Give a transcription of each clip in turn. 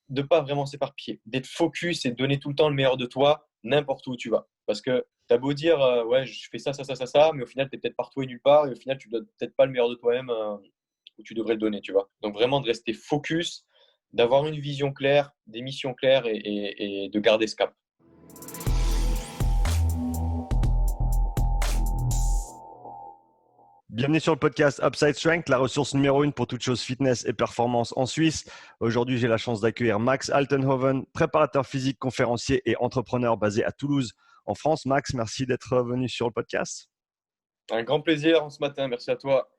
de pas vraiment s'éparpiller, d'être focus et de donner tout le temps le meilleur de toi n'importe où tu vas. Parce que tu as beau dire, ouais, je fais ça, ça, ça, ça, ça, mais au final, tu es peut-être partout et nulle part et au final, tu donnes peut-être pas le meilleur de toi-même où tu devrais le donner, tu vois. Donc vraiment de rester focus, d'avoir une vision claire, des missions claires et de garder ce cap. Bienvenue sur le podcast Upside Strength, la ressource numéro 1 pour toute chose fitness et performance en Suisse. Aujourd'hui, j'ai la chance d'accueillir Max Altenhoven, préparateur physique, conférencier et entrepreneur basé à Toulouse, en France. Max, merci d'être venu sur le podcast. Un grand plaisir ce matin, merci à toi.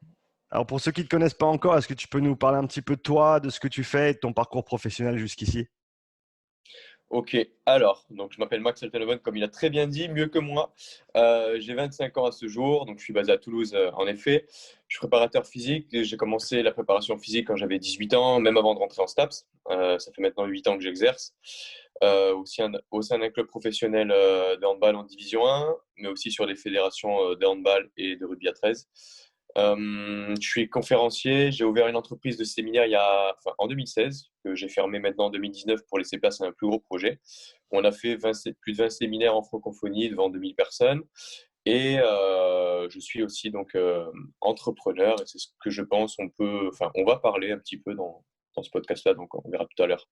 Alors, pour ceux qui ne te connaissent pas encore, est-ce que tu peux nous parler un petit peu de toi, de ce que tu fais et de ton parcours professionnel jusqu'ici? Ok, alors, donc je m'appelle Max Altenhoven, comme il a très bien dit, mieux que moi. J'ai 25 ans à ce jour, donc je suis basé à Toulouse en effet. Je suis préparateur physique et j'ai commencé la préparation physique quand j'avais 18 ans, même avant de rentrer en STAPS. Ça fait maintenant 8 ans que j'exerce au sein d'un club professionnel de handball en division 1, mais aussi sur les fédérations de handball et de rugby à 13. Je suis conférencier, j'ai ouvert une entreprise de séminaire en 2016, que j'ai fermé maintenant en 2019 pour laisser place à un plus gros projet. On a fait plus de 20 séminaires en francophonie devant 2000 personnes. Et je suis aussi donc entrepreneur, et c'est ce que je pense on va parler un petit peu dans ce podcast-là, donc on verra tout à l'heure.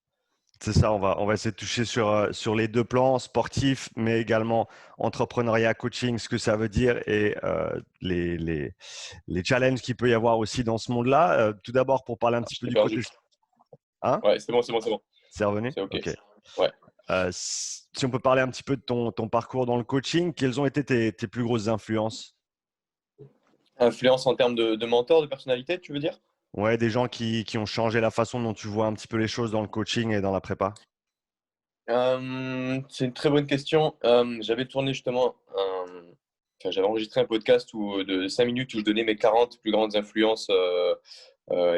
C'est ça, on va essayer de toucher sur les deux plans, sportifs, mais également entrepreneuriat, coaching, ce que ça veut dire et les challenges qu'il peut y avoir aussi dans ce monde-là. Tout d'abord, pour parler un petit Je peu t'ai du perdu. côté… Hein? Ouais, c'est bon, c'est bon, c'est bon. C'est revenu? C'est OK. Ok. Ouais. Si on peut parler un petit peu de ton parcours dans le coaching, quelles ont été tes plus grosses influences? Influence en termes de mentor, de personnalité, tu veux dire? Ouais, des gens qui ont changé la façon dont tu vois un petit peu les choses dans le coaching et dans la prépa. C'est une très bonne question. J'avais tourné j'avais enregistré un podcast de 5 minutes où je donnais mes 40 plus grandes influences dans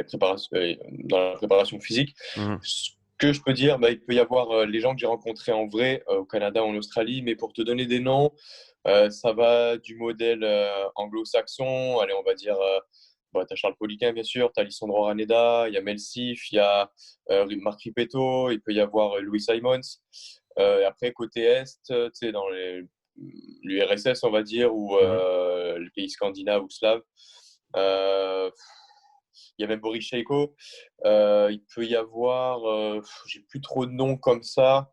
la préparation physique. Mhm. Ce que je peux dire, bah, il peut y avoir les gens que j'ai rencontrés en vrai au Canada ou en Australie, mais pour te donner des noms, ça va du modèle anglo-saxon, allez, on va dire, tu as Charles Poliquin, bien sûr, tu as Lisandro Raneda, il y a Mel Sif, il y a Marc Rippetto, il peut y avoir Louis Simons. Et après, côté Est, tu sais, dans l'URSS, on va dire, ou Mhm. les pays scandinaves ou slaves, euh, il y a même Boris Cheiko. Il peut y avoir, j'ai plus trop de noms comme ça,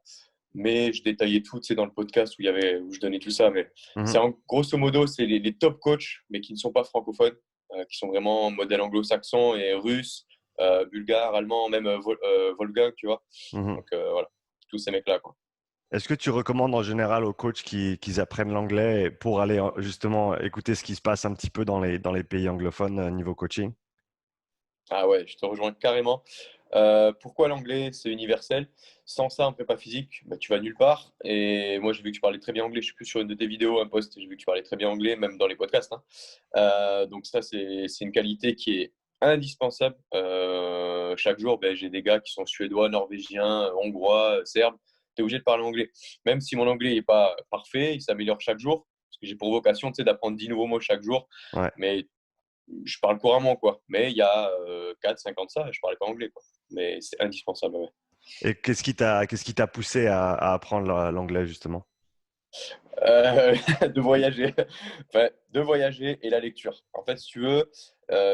mais je détaillais tout, tu sais, dans le podcast où je donnais tout ça. Mais Mhm. grosso modo, c'est les top coachs, mais qui ne sont pas francophones, qui sont vraiment en modèle anglo-saxon et russe, bulgare, allemand, même Volga, tu vois. Mhm. Donc voilà, tous ces mecs-là, quoi. Est-ce que tu recommandes en général aux coachs qu'ils apprennent l'anglais pour aller justement écouter ce qui se passe un petit peu dans les pays anglophones niveau coaching? Ah ouais, je te rejoins carrément. Pourquoi l'anglais, c'est universel? Sans ça, en prépa physique, bah, tu vas nulle part. Et moi, j'ai vu que tu parlais très bien anglais. Je suis plus sur une de tes vidéos, un post, j'ai vu que tu parlais très bien anglais, même dans les podcasts, hein. Donc ça, c'est une qualité qui est indispensable. Chaque jour, ben, j'ai des gars qui sont suédois, norvégiens, hongrois, serbes. Tu es obligé de parler anglais. Même si mon anglais n'est pas parfait, il s'améliore chaque jour. Parce que j'ai pour vocation, tu sais, d'apprendre 10 nouveaux mots chaque jour. Ouais. Mais je parle couramment, quoi. Mais il y a 4-5 ans de ça, je parlais pas anglais, quoi. Mais c'est indispensable, ouais. Et qu'est-ce qui t'a poussé à apprendre l'anglais justement? De voyager. Enfin, de voyager et la lecture. En fait, si tu veux,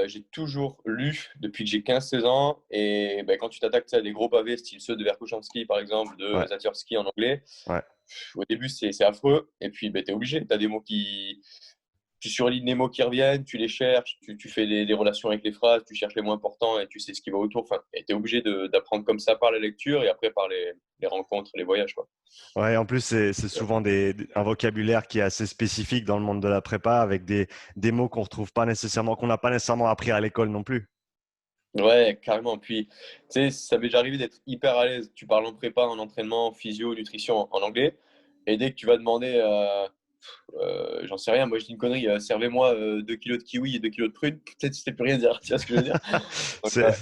j'ai toujours lu depuis que j'ai 15-16 ans. Et ben, quand tu t'attaques à des gros pavés, style ceux de Verkhochansky, par exemple, de Ouais, Zatiorski en anglais, ouais. au début, c'est affreux. Et puis, ben, tu es obligé. Tu as des mots tu surlignes les mots qui reviennent, tu les cherches, tu fais des relations avec les phrases, tu cherches les mots importants et tu sais ce qui va autour. Enfin, tu es obligé d'apprendre comme ça par la lecture et après par les rencontres, les voyages, quoi. Ouais, en plus, c'est souvent un vocabulaire qui est assez spécifique dans le monde de la prépa avec des mots qu'on retrouve pas nécessairement, qu'on n'a pas nécessairement appris à l'école non plus. Ouais, carrément. Puis, tu sais, ça m'est déjà arrivé d'être hyper à l'aise. Tu parles en prépa, en entraînement, en physio, nutrition en anglais. Et dès que tu vas demander, j'en sais rien, moi je dis une connerie, servez-moi 2 kilos de kiwi et 2 kilos de prunes, peut-être tu sais plus rien dire. Tu vois ce que je veux dire? Donc, C'est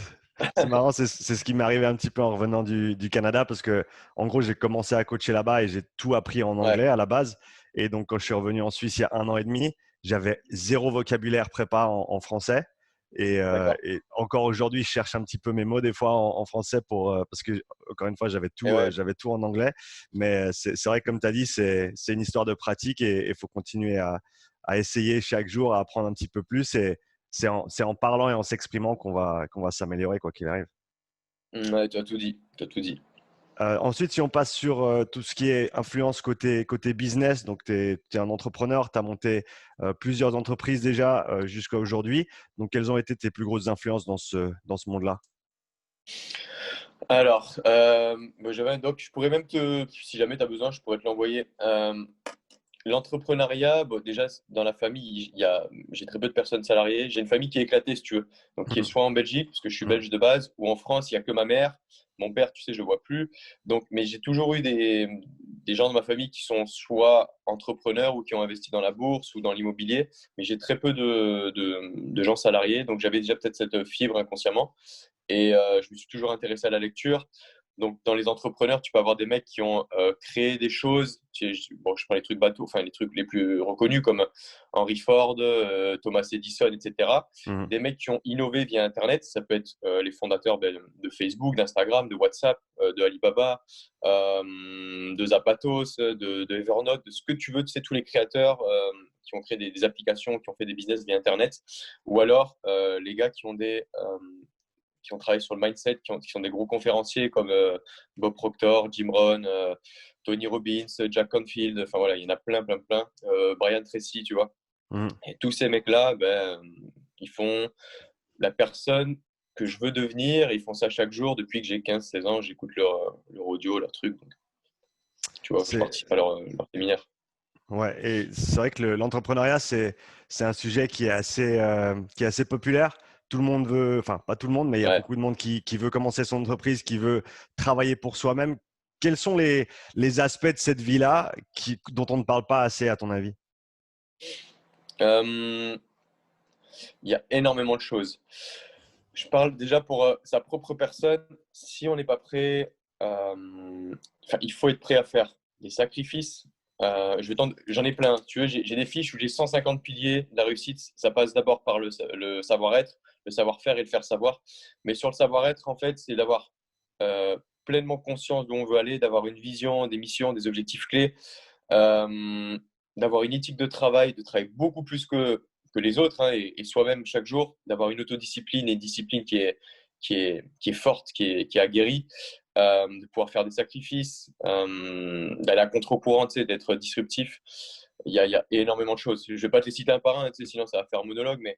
c'est marrant, c'est ce qui m'est arrivé un petit peu en revenant du Canada parce que, en gros, j'ai commencé à coacher là-bas et j'ai tout appris en ouais, anglais à la base. Et donc, quand je suis revenu en Suisse il y a 1 an et demi, j'avais zéro vocabulaire prépa en français. D'accord. Et encore aujourd'hui, je cherche un petit peu mes mots des fois en français parce que, encore une fois, Et ouais. j'avais tout en anglais. Mais c'est vrai que, comme tu as dit, c'est une histoire de pratique et il faut continuer à essayer chaque jour, à apprendre un petit peu plus. Et c'est en parlant et en s'exprimant qu'on va s'améliorer, quoi qu'il arrive. Ouais, tu as tout dit. Tu as tout dit. Ensuite, si on passe sur tout ce qui est influence côté business, donc tu es un entrepreneur, tu as monté plusieurs entreprises déjà jusqu'à aujourd'hui. Donc, quelles ont été tes plus grosses influences dans ce monde-là? Alors, bah, j'avais un doc, je pourrais même si jamais tu as besoin, je pourrais te l'envoyer. L'entrepreneuriat, bon, déjà, dans la famille, j'ai très peu de personnes salariées. J'ai une famille qui est éclatée, si tu veux. Donc, qui est Mhm, soit en Belgique, parce que je suis mhm, belge de base, ou en France, il n'y a que ma mère. Mon père, tu sais, je ne le vois plus. Donc, mais j'ai toujours eu des gens de ma famille qui sont soit entrepreneurs ou qui ont investi dans la bourse ou dans l'immobilier. Mais j'ai très peu de gens salariés. Donc, j'avais déjà peut-être cette fibre inconsciemment. Et je me suis toujours intéressé à la lecture. Donc, dans les entrepreneurs, tu peux avoir des mecs qui ont créé des choses. Bon, je prends les trucs bateaux, enfin les trucs les plus reconnus comme Henry Ford, Thomas Edison, etc. mhm, Des mecs qui ont innové via Internet. Ça peut être les fondateurs de Facebook, d'Instagram, de WhatsApp, de Alibaba, de Zapatos, de Evernote, de ce que tu veux. Tu sais, tous les créateurs qui ont créé des applications, qui ont fait des business via Internet. Ou alors les gars qui ont travaillé sur le mindset, qui sont des gros conférenciers comme Bob Proctor, Jim Rohn, Tony Robbins, Jack Canfield, enfin voilà, il y en a plein, plein, plein. Brian Tracy, tu vois. mhm. Et tous ces mecs-là, ben, ils font la personne que je veux devenir. Ils font ça chaque jour depuis que j'ai 15-16 ans. J'écoute leur audio, leur truc. Donc, tu vois, je C'est, participe à leur séminaire. ouais, et c'est vrai que l'entrepreneuriat, c'est un sujet qui est assez populaire. Tout le monde veut, enfin, pas tout le monde, mais il y a Ouais. beaucoup de monde qui veut commencer son entreprise, qui veut travailler pour soi-même. Quels sont les aspects de cette vie-là dont on ne parle pas assez, à ton avis? Il y a énormément de choses. Je parle déjà pour sa propre personne. Si on n'est pas prêt, il faut être prêt à faire des sacrifices. J'en ai plein. Tu veux, j'ai des fiches où j'ai 150 piliers de la réussite. Ça passe d'abord par le savoir-être, le savoir-faire et le faire savoir. Mais sur le savoir-être, en fait, c'est d'avoir euh, pleinement conscience d'où on veut aller, d'avoir une vision, des missions, des objectifs clés, euh, d'avoir une éthique de travail, de travailler beaucoup plus que les autres, hein, et soi-même chaque jour, d'avoir une autodiscipline et une discipline qui est forte, qui est aguerrie, de pouvoir faire des sacrifices, d'aller à contre-courant, tu sais, d'être disruptif. Il y a énormément de choses. Je ne vais pas te les citer un par un, tu sais, sinon ça va faire un monologue, mais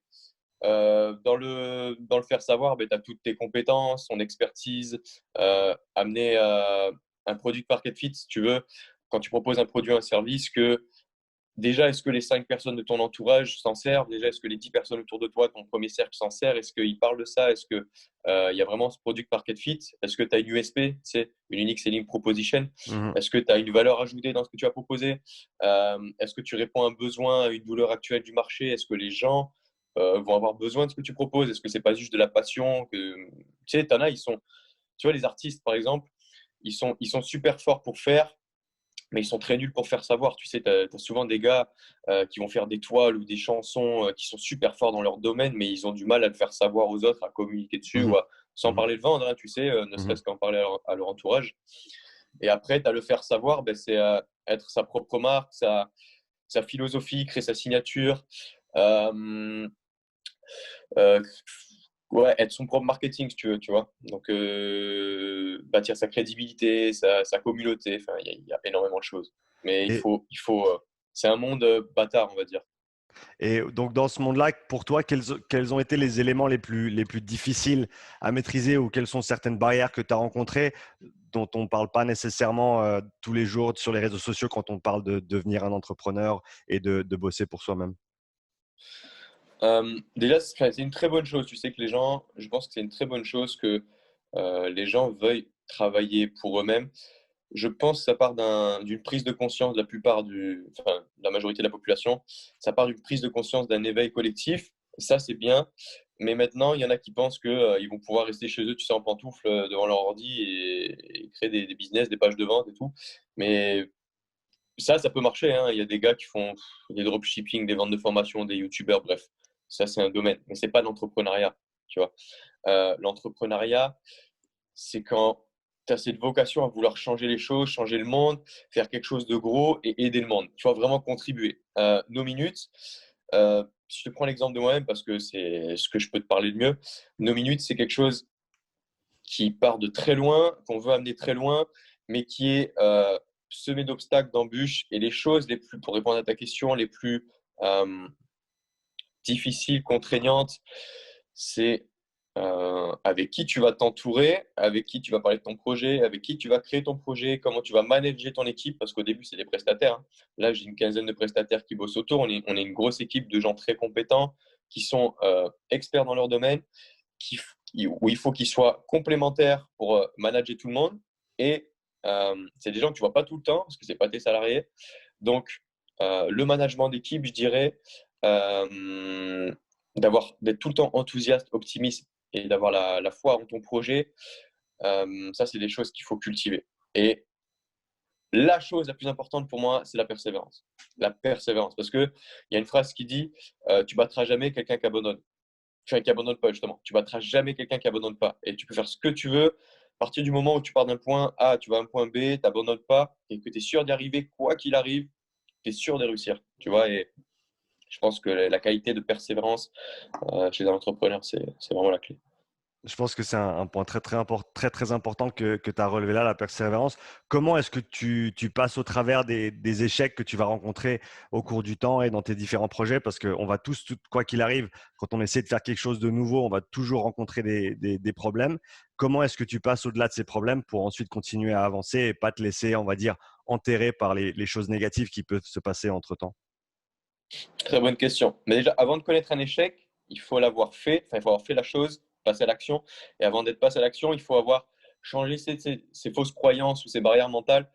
dans le faire savoir, ben, tu as toutes tes compétences, ton expertise, amener un produit market fit, si tu veux, quand tu proposes un produit ou un service, que déjà, est-ce que les 5 personnes de ton entourage s'en servent? Déjà, est-ce que les 10 personnes autour de toi, ton premier cercle, s'en sert? Est-ce qu'ils parlent de ça? Est-ce qu'il y a vraiment ce product market fit? Est-ce que tu as une USP, c'est une unique selling proposition? Mhm, Est-ce que tu as une valeur ajoutée dans ce que tu as proposé? Est-ce que tu réponds à un besoin, à une douleur actuelle du marché? Est-ce que les gens vont avoir besoin de ce que tu proposes? Est-ce que c'est pas juste de la passion Tu sais, t'en as, tu vois, les artistes, par exemple, ils sont super forts pour faire, mais ils sont très nuls pour faire savoir. Tu sais, tu as souvent des gars qui vont faire des toiles ou des chansons qui sont super forts dans leur domaine, mais ils ont du mal à le faire savoir aux autres, à communiquer dessus, mhm, sans mhm, parler le vendre, hein, tu sais, ne mhm. serait-ce qu'en parler à leur entourage. Et après, tu as le faire savoir, ben, c'est être sa propre marque, sa philosophie, créer sa signature. Euh, euh, ouais, être son propre marketing, si tu veux, tu vois. Donc, bâtir sa crédibilité, sa communauté, enfin, il y a énormément de choses. Mais Et, c'est un monde bâtard, on va dire. et donc, dans ce monde-là, pour toi, quels ont été les éléments les plus difficiles à maîtriser ou quelles sont certaines barrières que tu as rencontrées dont on ne parle pas nécessairement tous les jours sur les réseaux sociaux quand on parle de devenir un entrepreneur et de bosser pour soi-même? Déjà, c'est une très bonne chose. Tu sais que les gens, je pense que c'est une très bonne chose que les gens veuillent travailler pour eux-mêmes. Je pense que ça part d'une prise de conscience de de la majorité de la population. Ça part d'une prise de conscience d'un éveil collectif. Ça, c'est bien. Mais maintenant, il y en a qui pensent que, ils vont pouvoir rester chez eux, tu sais, en pantoufles devant leur ordi et créer des business, des pages de vente et tout. Mais ça peut marcher, hein. Il y a des gars qui font des dropshipping, des ventes de formation, des youtubeurs, bref. Ça, c'est un domaine, mais c'est pas l'entrepreneuriat, tu vois. L'entrepreneuriat, c'est quand tu as cette vocation à vouloir changer les choses, changer le monde, faire quelque chose de gros et aider le monde. Tu vois, vraiment contribuer. Nos minutes, si je te prends l'exemple de moi-même parce que c'est ce que je peux te parler de mieux, nos minutes, c'est quelque chose qui part de très loin, qu'on veut amener très loin, mais qui est semé d'obstacles, d'embûches et les choses les plus, pour répondre à ta question, les plus difficiles, contraignantes, c'est avec qui tu vas t'entourer, avec qui tu vas parler de ton projet, avec qui tu vas créer ton projet, comment tu vas manager ton équipe, parce qu'au début, c'est des prestataires, hein. Là, j'ai une quinzaine de prestataires qui bossent autour. On est une grosse équipe de gens très compétents, qui sont experts dans leur domaine, où il faut qu'ils soient complémentaires pour manager tout le monde. Et c'est des gens que tu ne vois pas tout le temps, parce que ce n'est pas tes salariés. Donc, le management d'équipe, je dirais, d'être tout le temps enthousiaste, optimiste et d'avoir la foi en ton projet, ça, c'est des choses qu'il faut cultiver. Et la chose la plus importante pour moi, c'est la persévérance. La persévérance. Parce qu'il y a une phrase qui dit tu battras jamais quelqu'un qui abandonne. Enfin, qui abandonne pas, justement. Tu battras jamais quelqu'un qui abandonne pas. Et tu peux faire ce que tu veux. À partir du moment où tu pars d'un point A, tu vas à un point B, tu n'abandonnes pas et que tu es sûr d'y arriver, quoi qu'il arrive, tu es sûr de réussir. Tu vois, et je pense que la qualité de persévérance chez un entrepreneur, c'est vraiment la clé. Je pense que c'est un point très, très important que tu as relevé là, la persévérance. Comment est-ce que tu passes au travers des échecs que tu vas rencontrer au cours du temps et dans tes différents projets? Parce qu'on va tous, quoi qu'il arrive, quand on essaie de faire quelque chose de nouveau, on va toujours rencontrer des problèmes. Comment est-ce que tu passes au-delà de ces problèmes pour ensuite continuer à avancer et pas te laisser, on va dire, enterrer par les choses négatives qui peuvent se passer entre-temps? Très bonne question. Mais déjà, avant de connaître un échec, il faut l'avoir fait, enfin, il faut avoir fait la chose, passer à l'action. Et avant d'être passé à l'action, il faut avoir changé ses fausses croyances ou ses barrières mentales.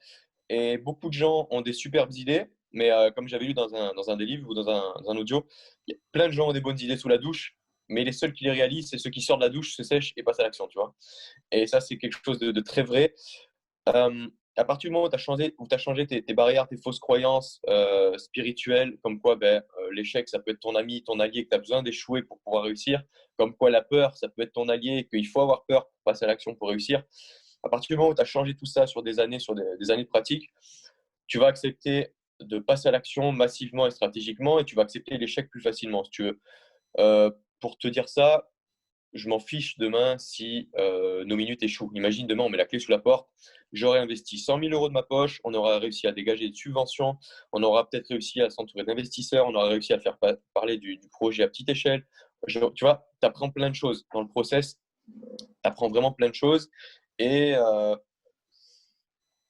Et beaucoup de gens ont des superbes idées, mais comme j'avais lu dans un des livres ou dans un audio, il y a plein de gens ont des bonnes idées sous la douche, mais les seuls qui les réalisent, c'est ceux qui sortent de la douche, se sèchent et passent à l'action, tu vois. Et ça, c'est quelque chose de très vrai. À partir du moment où tu as changé tes barrières, tes fausses croyances spirituelles, comme quoi l'échec, ça peut être ton ami, ton allié, que tu as besoin d'échouer pour pouvoir réussir, comme quoi la peur, ça peut être ton allié, qu'il faut avoir peur pour passer à l'action pour réussir. À partir du moment où tu as changé tout ça sur des années, sur des années de pratique, tu vas accepter de passer à l'action massivement et stratégiquement et tu vas accepter l'échec plus facilement, si tu veux. Pour te dire ça, je m'en fiche demain si nos minutes échouent. Imagine demain, on met la clé sous la porte. J'aurais investi 100 000 euros de ma poche, on aura réussi à dégager des subventions, on aura peut-être réussi à s'entourer d'investisseurs, on aura réussi à faire parler du projet à petite échelle. Tu vois, tu apprends plein de choses dans le process, tu apprends vraiment plein de choses. Et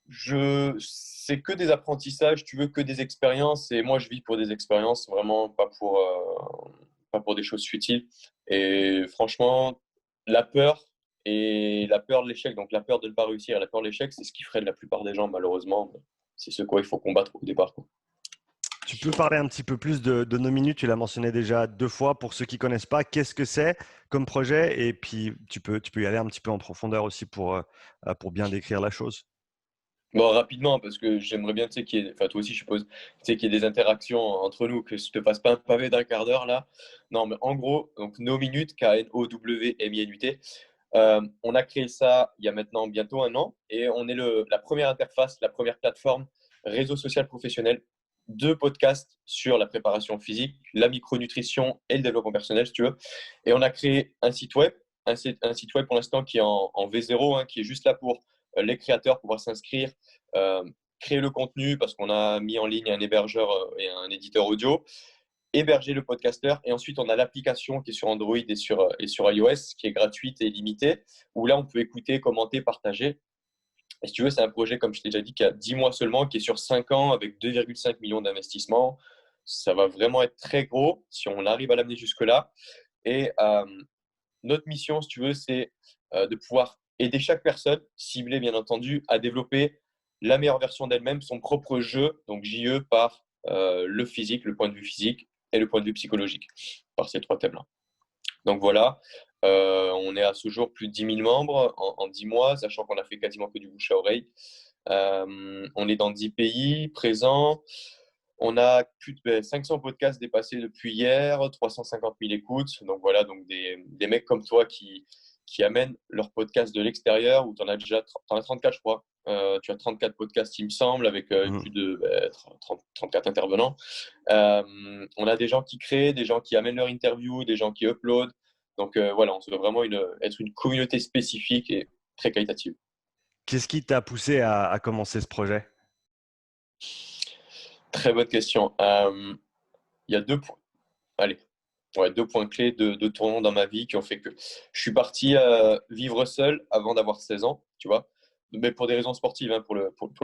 c'est que des apprentissages, tu veux que des expériences. Et moi, je vis pour des expériences, vraiment pas pour des choses futiles. Et franchement, la peur et la peur de l'échec, donc la peur de ne pas réussir et la peur de l'échec, c'est ce qui freine la plupart des gens, malheureusement. C'est ce quoi il faut combattre au départ, quoi. Tu peux parler un petit peu plus de nos minutes, tu l'as mentionné déjà 2 fois. Pour ceux qui ne connaissent pas, qu'est-ce que c'est comme projet? Et puis, tu peux y aller un petit peu en profondeur aussi pour bien décrire la chose. Bon, rapidement, parce que j'aimerais bien, tu sais, enfin, toi aussi, je suppose, tu sais, qu'il y ait des interactions entre nous, que je te fasse pas un pavé d'un quart d'heure, là. Non, mais en gros, donc, nos minutes, KNOWMINUT, on a créé ça il y a maintenant bientôt un an et on est la première interface, la première plateforme réseau social professionnel de podcasts sur la préparation physique, la micronutrition et le développement personnel, si tu veux. Et on a créé un site web, un site web pour l'instant qui est en V0, hein, qui est juste là pour les créateurs pouvoir s'inscrire, euh, créer le contenu parce qu'on a mis en ligne un hébergeur et un éditeur audio, héberger le podcaster et ensuite on a l'application qui est sur Android et sur iOS qui est gratuite et limitée où là on peut écouter, commenter, partager. Et si tu veux, c'est un projet, comme je t'ai déjà dit, qui a 10 mois seulement, qui est sur 5 ans avec 2,5 millions d'investissements. Ça va vraiment être très gros si on arrive à l'amener jusque-là. Et notre mission, si tu veux, c'est de pouvoir aider chaque personne, ciblée bien entendu, à développer la meilleure version d'elle-même, son propre jeu, donc JE par le physique, le point de vue physique et le point de vue psychologique, par ces 3 thèmes-là. Donc voilà, on est à ce jour plus de 10 000 membres en 10 mois, sachant qu'on a fait quasiment que du bouche à oreille. On est dans 10 pays présents. On a plus de 500 podcasts dépassés depuis hier, 350 000 écoutes. Donc voilà, donc des mecs comme toi qui amènent leur podcast de l'extérieur, où tu en as déjà 34, je crois. Tu as 34 podcasts, il me semble, avec plus de 34 intervenants. On a des gens qui créent, des gens qui amènent leur interview, des gens qui uploadent. Donc voilà, on se veut vraiment être une communauté spécifique et très qualitative. Qu'est-ce qui t'a poussé à commencer ce projet? Très bonne question. Il y a deux points. Allez, ouais, deux points clés, deux tournants dans ma vie qui ont fait que je suis parti vivre seul avant d'avoir 16 ans, tu vois. Mais pour des raisons sportives, hein, pour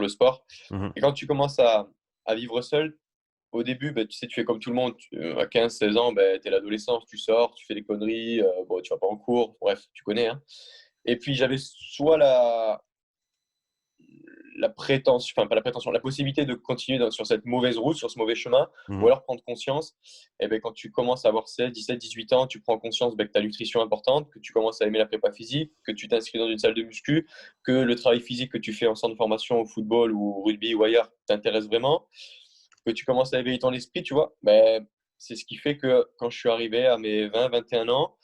le sport. Mhm. Et quand tu commences à vivre seul, au début, ben, tu sais, tu fais comme tout le monde. À 15-16 ans, ben, tu es l'adolescence, tu sors, tu fais des conneries, bon, tu vas pas en cours, bref, tu connais. Hein. Et puis, j'avais soit la prétention, enfin pas la prétention, la possibilité de continuer sur cette mauvaise route, sur ce mauvais chemin, ou Mhm. alors prendre conscience, et ben, quand tu commences à avoir 16, 17, 18 ans, tu prends conscience ben, que ta nutrition est importante, que tu commences à aimer la prépa physique, que tu t'inscris dans une salle de muscu, que le travail physique que tu fais en centre de formation au football ou au rugby ou ailleurs t'intéresse vraiment, que tu commences à éveiller ton esprit, tu vois, ben, c'est ce qui fait que quand je suis arrivé à mes 20, 21 ans,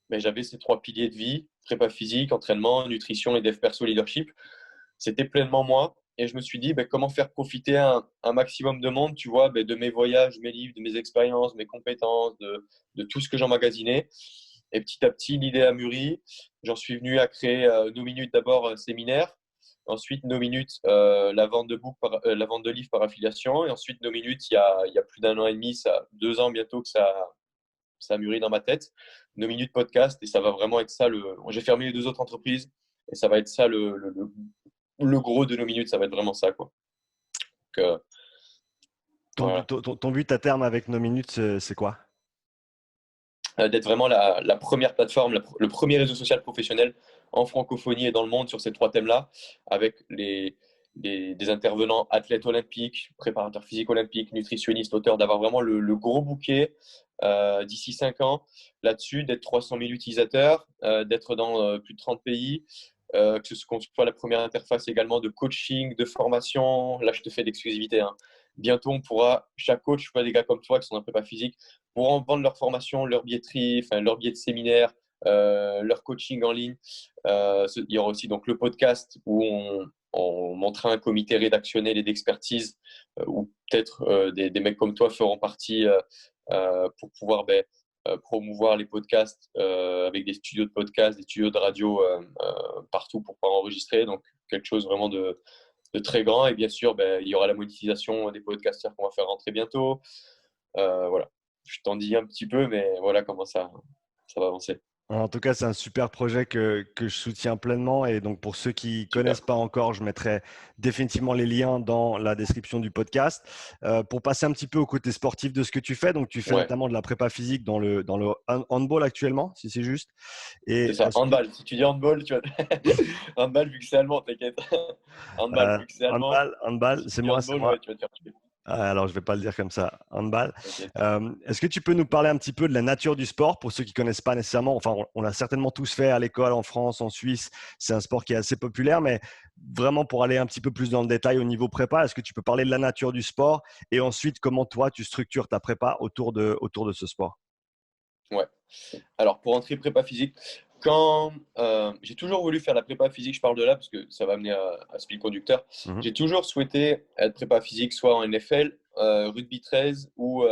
ben, j'avais ces trois piliers de vie, prépa physique, entraînement, nutrition et dev perso leadership. C'était pleinement moi. Et je me suis dit, ben, comment faire profiter un maximum de monde, tu vois, ben, de mes voyages, mes livres, de mes expériences, mes compétences, de tout ce que j'emmagasinais. Et petit à petit, l'idée a mûri. J'en suis venu à créer nos minutes d'abord séminaire. Ensuite, nos minutes, la vente de la vente de livres par affiliation. Et ensuite, nos minutes, il y a plus d'un an et demi, ça, 2 ans bientôt que ça a mûri dans ma tête. Nos minutes podcast. Et ça va vraiment être ça. J'ai fermé les deux autres entreprises. Et ça va être ça le gros de nos minutes, ça va être vraiment ça, quoi. Donc, Ton, voilà. ton but à terme avec nos minutes, c'est quoi? D'être vraiment la première plateforme, le premier réseau social professionnel en francophonie et dans le monde sur ces trois thèmes-là, avec des intervenants athlètes olympiques, préparateurs physiques olympiques, nutritionnistes, auteurs, d'avoir vraiment le gros bouquet d'ici 5 ans là-dessus, d'être 300 000 utilisateurs, d'être dans plus de 30 pays, qu'on soit la première interface également de coaching, de formation. Là, je te fais l'exclusivité. Hein. Bientôt, on pourra, chaque coach, des gars comme toi qui sont en prépa physique, pourront vendre leur formation, leur billetterie, enfin, leur billet de séminaire, leur coaching en ligne. Il y aura aussi donc le podcast où on montera un comité rédactionnel et d'expertise où peut-être des mecs comme toi feront partie pour pouvoir promouvoir les podcasts avec des studios de podcast, des studios de radio partout pour pouvoir enregistrer. Donc, quelque chose vraiment de très grand. Et bien sûr, il y aura la monétisation des podcasteurs qu'on va faire rentrer bientôt. Voilà. Je t'en dis un petit peu, mais voilà comment ça va avancer. En tout cas, c'est un super projet que je soutiens pleinement. Et donc, pour ceux qui ne Super. connaissent pas encore, je mettrai définitivement les liens dans la description du podcast. Pour passer un petit peu au côté sportif de ce que tu fais, donc tu fais Ouais, notamment de la prépa physique dans le handball actuellement, si c'est juste. c'est Et ça. Handball. Si tu dis handball, tu vois. Handball, vu que c'est allemand, t'inquiète. Handball, vu que c'est allemand. handball, Si tu c'est dis moi, c'est handball, moi. ouais, tu vas te faire tuer. Ah, alors, je ne vais pas le dire comme ça, handball. T'inquiète. Est-ce que tu peux nous parler un petit peu de la nature du sport pour ceux qui ne connaissent pas nécessairement? Enfin, on l'a certainement tous fait à l'école, en France, en Suisse. C'est un sport qui est assez populaire, mais vraiment pour aller un petit peu plus dans le détail au niveau prépa, est-ce que tu peux parler de la nature du sport et ensuite comment toi, tu structures ta prépa autour de ce sport? Ouais. Alors, pour entrer prépa physique, quand j'ai toujours voulu faire la prépa physique, je parle de là parce que ça va amener à ce fil conducteur. Mhm. J'ai toujours souhaité être prépa physique, soit en NFL, rugby 13 ou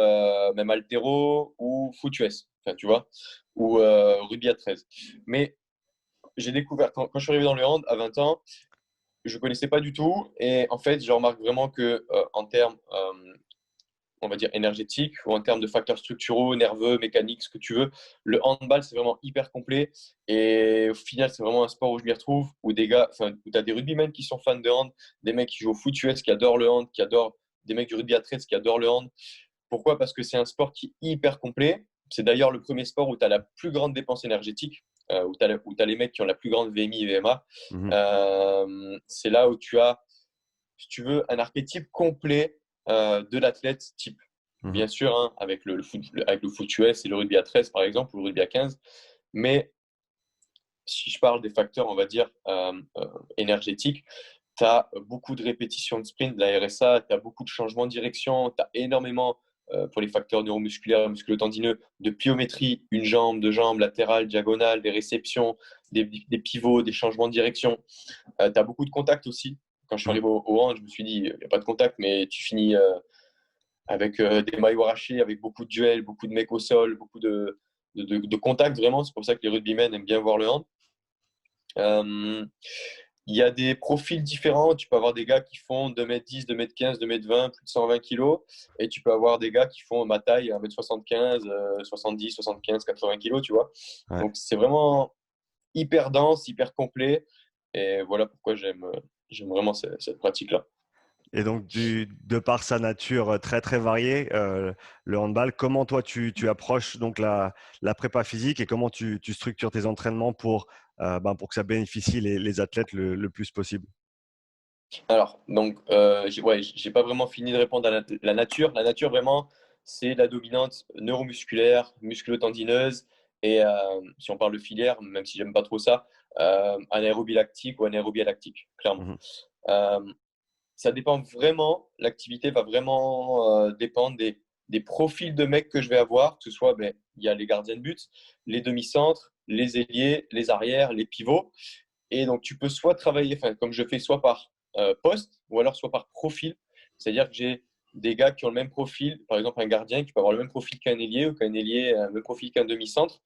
même altéro ou foot US, enfin, tu vois, ou rugby à 13. Mais j'ai découvert, quand je suis arrivé dans le hand à 20 ans, je ne connaissais pas du tout. Et en fait, je remarque vraiment que en termes on va dire, énergétique ou en termes de facteurs structuraux, nerveux, mécaniques, ce que tu veux. Le handball, c'est vraiment hyper complet. Et au final, c'est vraiment un sport où je m'y retrouve, où des gars, enfin, où tu as des rugbymen qui sont fans de hand, des mecs qui jouent au foot US qui adorent le hand, qui adorent des mecs du rugby à 13 qui adorent le hand. Pourquoi? Parce que c'est un sport qui est hyper complet. C'est d'ailleurs le premier sport où tu as la plus grande dépense énergétique, où tu as, les mecs qui ont la plus grande VMI et VMA. Mhm. C'est là où tu as, si tu veux, un archétype complet de l'athlète type. Mhm. Bien sûr, hein, avec avec le foot US et le rugby à 13, par exemple, ou le rugby à 15. Mais si je parle des facteurs, on va dire, énergétiques, tu as beaucoup de répétitions de sprint, de la RSA, tu as beaucoup de changements de direction, tu as énormément, pour les facteurs neuromusculaires, musculotendineux, de pliométrie, une jambe, deux jambes, latérale, diagonale, des réceptions, des pivots, des changements de direction. Tu as beaucoup de contacts aussi. Quand je suis Mm. arrivé au hand, je me suis dit, il n'y a pas de contact, mais tu finis avec des maillots arrachés, avec beaucoup de duels, beaucoup de mecs au sol, beaucoup de contacts vraiment. C'est pour ça que les rugbymen aiment bien voir le hand. Euh, il y a des profils différents. Tu peux avoir des gars qui font 2m10, 2m15, 2m20, plus de 120 kg. Et tu peux avoir des gars qui font ma taille, 1m75, 70, 75, 80 kg, tu vois. Ouais. Donc, c'est vraiment hyper dense, hyper complet. Et voilà pourquoi j'aime vraiment cette pratique-là. Et donc, de par sa nature très très variée, le handball, comment toi tu approches donc la prépa physique et comment tu structures tes entraînements pour que ça bénéficie les athlètes le plus possible? Alors, donc, j'ai pas vraiment fini de répondre à la nature. La nature, vraiment, c'est la dominante neuromusculaire, musculotendineuse et si on parle de filière, même si j'aime pas trop ça, anaérobie lactique ou anaérobie lactique, clairement. Mhm. Euh, Ça dépend vraiment, l'activité va vraiment dépendre des profils de mecs que je vais avoir, que ce soit, ben, il y a les gardiens de but, les demi-centres, les ailiers, les arrières, les pivots. Et donc, tu peux soit travailler, enfin, comme je fais, soit par poste ou alors soit par profil. C'est-à-dire que j'ai des gars qui ont le même profil, par exemple un gardien qui peut avoir le même profil qu'un ailier ou qu'un ailier le même profil qu'un demi-centre.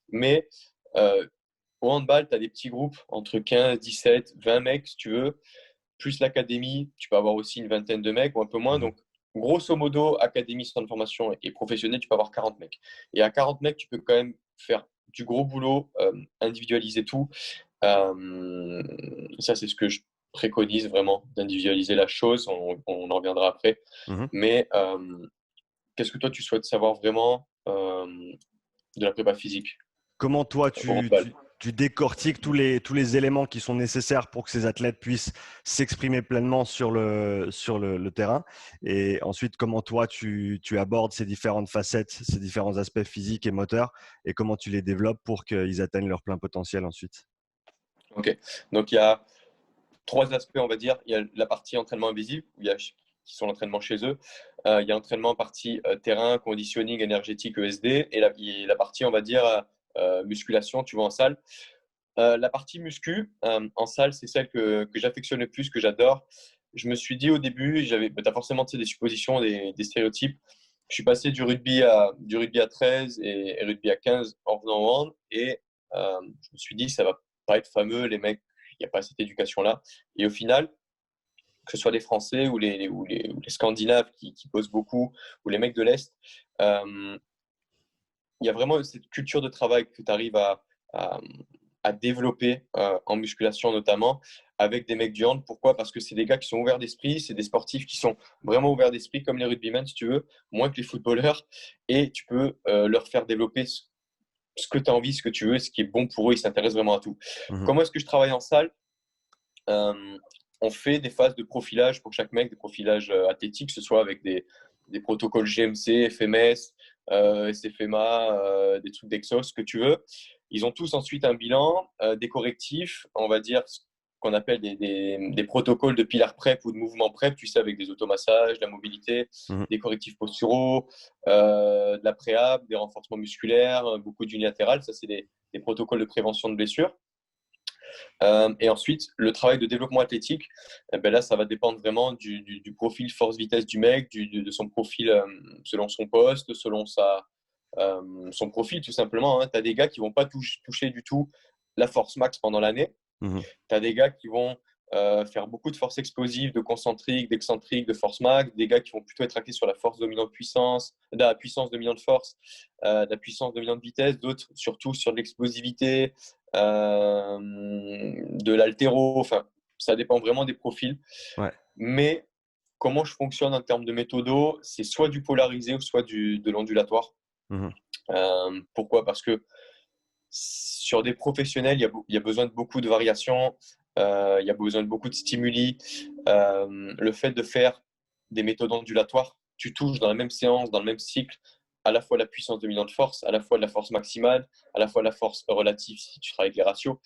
Mais euh, au handball, tu as des petits groupes entre 15, 17, 20 mecs, si tu veux. Plus l'académie, tu peux avoir aussi une vingtaine de mecs ou un peu moins. Mhm. Donc, grosso modo, académie, centre de formation et professionnel, tu peux avoir 40 mecs. Et à 40 mecs, tu peux quand même faire du gros boulot, individualiser tout. Ça, c'est ce que je préconise vraiment, d'individualiser la chose. On en reviendra après. Mhm. Mais qu'est-ce que toi, tu souhaites savoir vraiment de la prépa physique Comment toi, au handball? tu décortiques tous les éléments qui sont nécessaires pour que ces athlètes puissent s'exprimer pleinement le terrain? Et ensuite, comment toi, tu abordes ces différentes facettes, ces différents aspects physiques et moteurs, et comment tu les développes pour qu'ils atteignent leur plein potentiel ensuite? Ok. Donc, il y a trois aspects, on va dire. Il y a la partie entraînement invisible, qui sont l'entraînement chez eux. Il y a l'entraînement partie terrain, conditioning, énergétique, ESD. Et la partie, on va dire, musculation, tu vois, en salle. La partie muscu, en salle, c'est celle que j'affectionne le plus, que j'adore. Je me suis dit au début, tu as forcément des suppositions, des stéréotypes. Je suis passé du rugby à 13 et rugby à 15 en venant au hand. Et je me suis dit, ça va pas être fameux, les mecs, il n'y a pas cette éducation-là. Et au final, que ce soit les Français ou les Scandinaves qui posent beaucoup, ou les mecs de l'Est, euh, il y a vraiment cette culture de travail que tu arrives à, à développer en musculation notamment avec des mecs du hand. Pourquoi? Parce que c'est des gars qui sont ouverts d'esprit, c'est des sportifs qui sont vraiment ouverts d'esprit comme les rugbymen si tu veux, moins que les footballeurs, et tu peux leur faire développer ce que tu as envie, ce que tu veux, ce qui est bon pour eux, ils s'intéressent vraiment à tout. Mhm. Comment est-ce que je travaille en salle? Euh, on fait des phases de profilage pour chaque mec, des profilages athlétiques, que ce soit avec des protocoles GMC, FMS, SFMA, des trucs d'Exos, ce que tu veux. Ils ont tous ensuite un bilan, des correctifs, on va dire ce qu'on appelle des protocoles de pilar prep ou de mouvement prep, tu sais, avec des automassages, de la mobilité, Mhm. des correctifs posturaux, de la préhab, des renforcements musculaires, beaucoup d'unilatéral. Ça, c'est des protocoles de prévention de blessures. Et ensuite, le travail de développement athlétique, eh ben là, ça va dépendre vraiment du profil force-vitesse du mec, de son profil selon son poste, selon son profil, tout simplement. Hein. Tu as des gars qui vont pas toucher du tout la force max pendant l'année. Mhm. Tu as des gars qui vont faire beaucoup de force explosive, de concentrique, d'excentrique, de force max. Des gars qui vont plutôt être axés sur la force dominante puissance, de la puissance dominante force, de la puissance dominante vitesse. D'autres surtout sur de l'explosivité, de l'altéro. Enfin, ça dépend vraiment des profils. Ouais. Mais comment je fonctionne en termes de méthodo, c'est soit du polarisé ou soit de l'ondulatoire. Mhm. Pourquoi? Parce que sur des professionnels, il y a besoin de beaucoup de variations, il y a besoin de beaucoup de stimuli. Le fait de faire des méthodes ondulatoires, tu touches dans la même séance, dans le même cycle, à la fois la puissance dominante force, à la fois la force maximale, à la fois la force relative si tu travailles avec les ratios.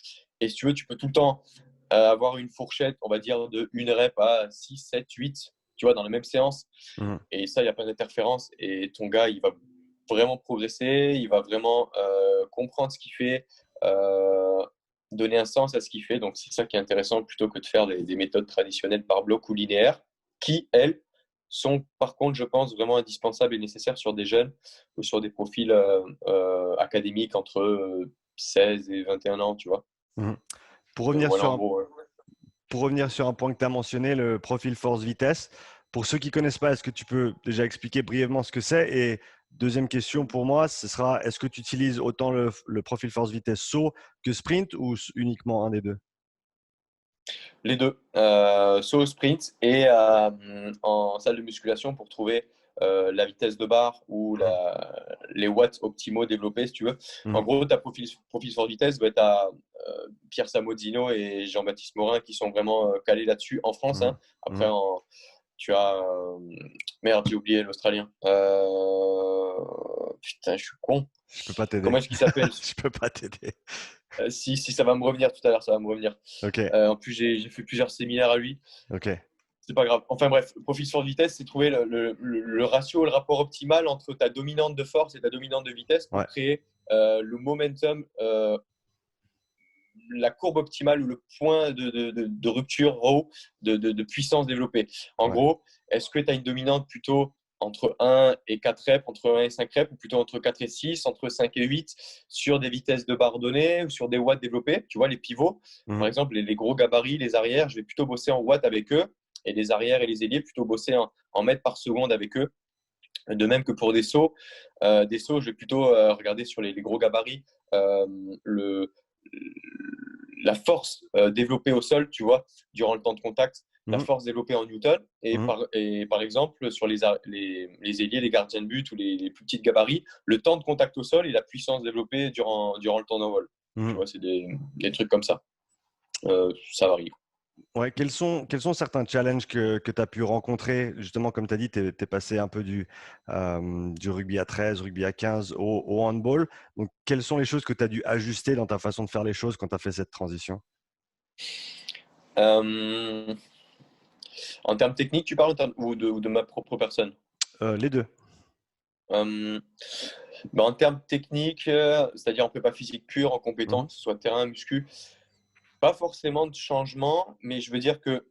Et si tu veux, tu peux tout le temps avoir une fourchette, on va dire, de 1 rep à 6, 7, 8, tu vois, dans la même séance. Mhm. Et ça, il n'y a pas d'interférence. Et ton gars, il va vraiment progresser, il va vraiment comprendre ce qu'il fait, donner un sens à ce qu'il fait. Donc, c'est ça qui est intéressant plutôt que de faire des méthodes traditionnelles par bloc ou linéaires qui, elles, sont par contre, je pense, vraiment indispensables et nécessaires sur des jeunes ou sur des profils académiques entre 16 et 21 ans, tu vois. Mhm. Pour Donc, revenir voilà, sur en un, gros. pour revenir sur un point que tu as mentionné, le profil force-vitesse. Pour ceux qui ne connaissent pas, est-ce que tu peux déjà expliquer brièvement ce que c'est? Et deuxième question pour moi, ce sera, est-ce que tu utilises autant le profil force-vitesse saut que sprint ou uniquement un des deux? Les deux, saut sprint et en salle de musculation pour trouver la vitesse de barre ou Mhm. les watts optimaux développés, si tu veux. En Mhm. gros, ta profil sport vitesse va être à Pierre Samodino et Jean-Baptiste Morin qui sont vraiment calés là-dessus en France. Mhm. Hein. Après, Mhm. tu as. Merde, j'ai oublié l'Australien. Putain, je suis con. Je peux pas t'aider. Comment est-ce qu'il s'appelle? Je peux pas t'aider. Si, ça va me revenir tout à l'heure, ça va me revenir. Ok, En plus, j'ai fait plusieurs séminaires à lui. ok. C'est pas grave. Enfin bref, profil sur vitesse, c'est trouver le ratio, le rapport optimal entre ta dominante de force et ta dominante de vitesse pour Ouais. créer le momentum, la courbe optimale ou le point de rupture raw de puissance développée. En Ouais. gros, est-ce que tu as une dominante plutôt entre 1 et 4 reps, entre 1 et 5 reps, ou plutôt entre 4 et 6, entre 5 et 8, sur des vitesses de barre données ou sur des watts développés? Tu vois, les pivots, par Mhm. exemple, les gros gabarits, les arrières, je vais plutôt bosser en watts avec eux, et les arrières et les ailiers, plutôt bosser en mètres par seconde avec eux. De même que pour des sauts, je vais plutôt regarder sur les gros gabarits euh, le, la force développée au sol, tu vois, durant le temps de contact, la Mhm. force développée en Newton. Mhm. Et par exemple, sur les ailiers, les gardiens de but ou les plus petites gabarits, le temps de contact au sol et la puissance développée durant le temps d'envol. Tu Mhm. vois, c'est des trucs comme ça. Ça varie. Ouais, quels sont certains challenges que tu as pu rencontrer? Justement, comme tu as dit, tu es passé un peu du rugby à 13, rugby à 15 au handball. Donc, quelles sont les choses que tu as dû ajuster dans ta façon de faire les choses quand tu as fait cette transition? Euh, En termes techniques, tu parles ou de ma propre personne? Les deux. Euh, En termes techniques, c'est-à-dire en prépa physique pure, en Mhm. compétence, que ce soit terrain, muscu, pas forcément de changement, mais je veux dire que